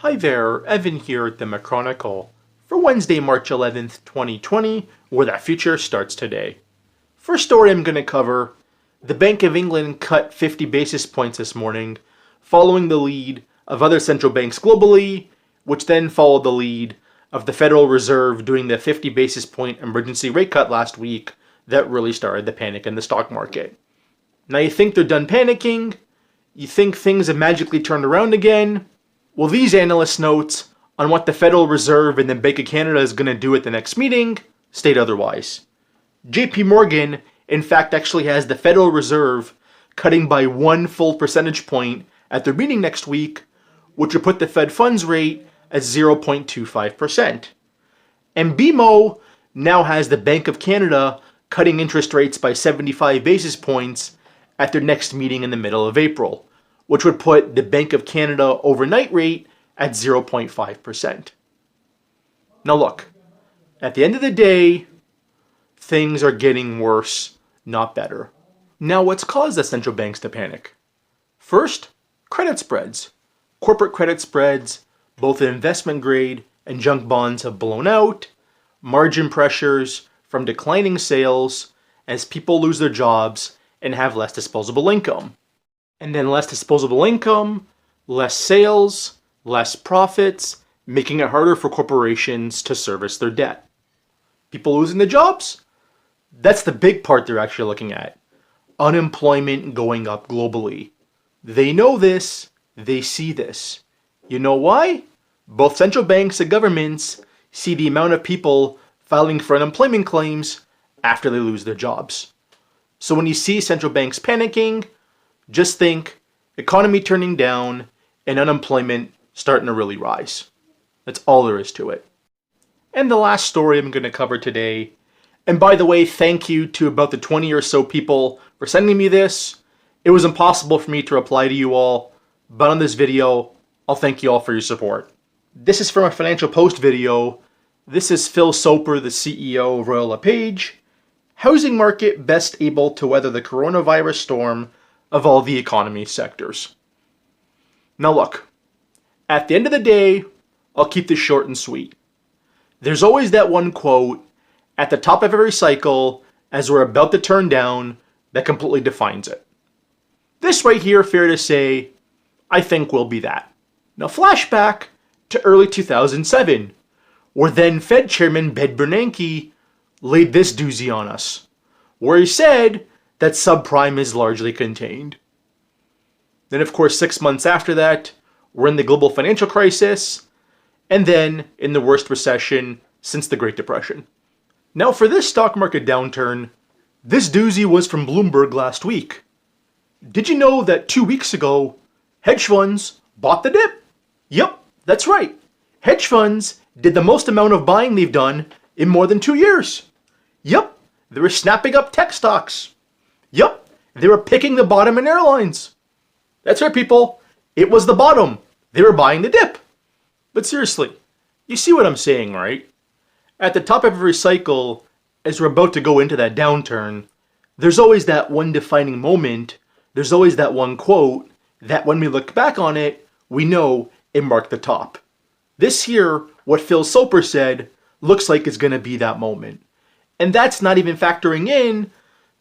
Hi there, Evan here at the Chronicle for Wednesday, March 11th, 2020, where that future starts today. First story I'm going to cover, the Bank of England cut 50 basis points this morning, following the lead of other central banks globally, which then followed the lead of the Federal Reserve doing the 50 basis point emergency rate cut last week that really started the panic in the stock market. Now you think they're done panicking? You think things have magically turned around again? Well, these analyst notes on what the Federal Reserve and the Bank of Canada is going to do at the next meeting state otherwise. JP Morgan, in fact, actually has the Federal Reserve cutting by 1 full percentage point at their meeting next week, which would put the Fed funds rate at 0.25%. And BMO now has the Bank of Canada cutting interest rates by 75 basis points at their next meeting in the middle of April, which would put the Bank of Canada overnight rate at 0.5%. Now look, at the end of the day, things are getting worse, not better. Now what's caused the central banks to panic? First, credit spreads. Corporate credit spreads, both in investment grade and junk bonds, have blown out. Margin pressures from declining sales as people lose their jobs and have less disposable income. And then less disposable income, less sales, less profits, making it harder for corporations to service their debt. People losing their jobs? That's the big part they're actually looking at. Unemployment going up globally. They know this, they see this. You know why? Both central banks and governments see the amount of people filing for unemployment claims after they lose their jobs. So when you see central banks panicking, just think economy turning down and unemployment starting to really rise. That's all there is to it. And the last story I'm going to cover today, and by the way, thank you to about the 20 or so people for sending me this. It was impossible for me to reply to you all, but on this video, I'll thank you all for your support. This is from a Financial Post video. This is Phil Soper, the CEO of Royal Lepage. Housing market best able to weather the coronavirus storm of all the economy sectors. Now look, at the end of the day, I'll keep this short and sweet. There's always that one quote at the top of every cycle as we're about to turn down that completely defines it. This right here, fair to say, I think will be that. Now flashback to early 2007, where then Fed Chairman Ben Bernanke laid this doozy on us, where he said that subprime is largely contained. Then of course 6 months after that, we're in the global financial crisis, and then in the worst recession since the Great Depression. Now for this stock market downturn, this doozy was from Bloomberg last week. Did you know that 2 weeks ago, hedge funds bought the dip? Yep, that's right. Hedge funds did the most amount of buying they've done in more than 2 years. Yep, they were snapping up tech stocks. Yup, they were picking the bottom in airlines. That's right, people. It was the bottom. They were buying the dip. But seriously, you see what I'm saying, right? At the top of every cycle, as we're about to go into that downturn, there's always that one defining moment. There's always that one quote that when we look back on it, we know it marked the top. This here, what Phil Soper said, looks like it's going to be that moment. And that's not even factoring in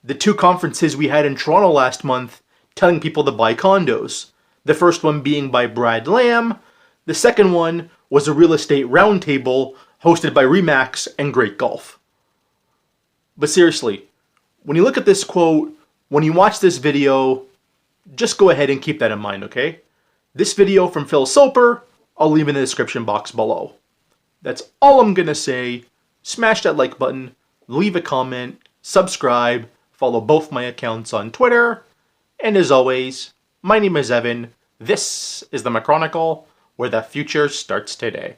the 2 conferences we had in Toronto last month telling people to buy condos. The first one being by Brad Lamb. The second one was a real estate roundtable hosted by Remax and Great Golf. But seriously, when you look at this quote, when you watch this video, just go ahead and keep that in mind, okay? This video from Phil Soper, I'll leave in the description box below. That's all I'm gonna say. Smash that like button, leave a comment, subscribe, follow both my accounts on Twitter, and as always, my name is Evan. This is the Chronicle, where the future starts today.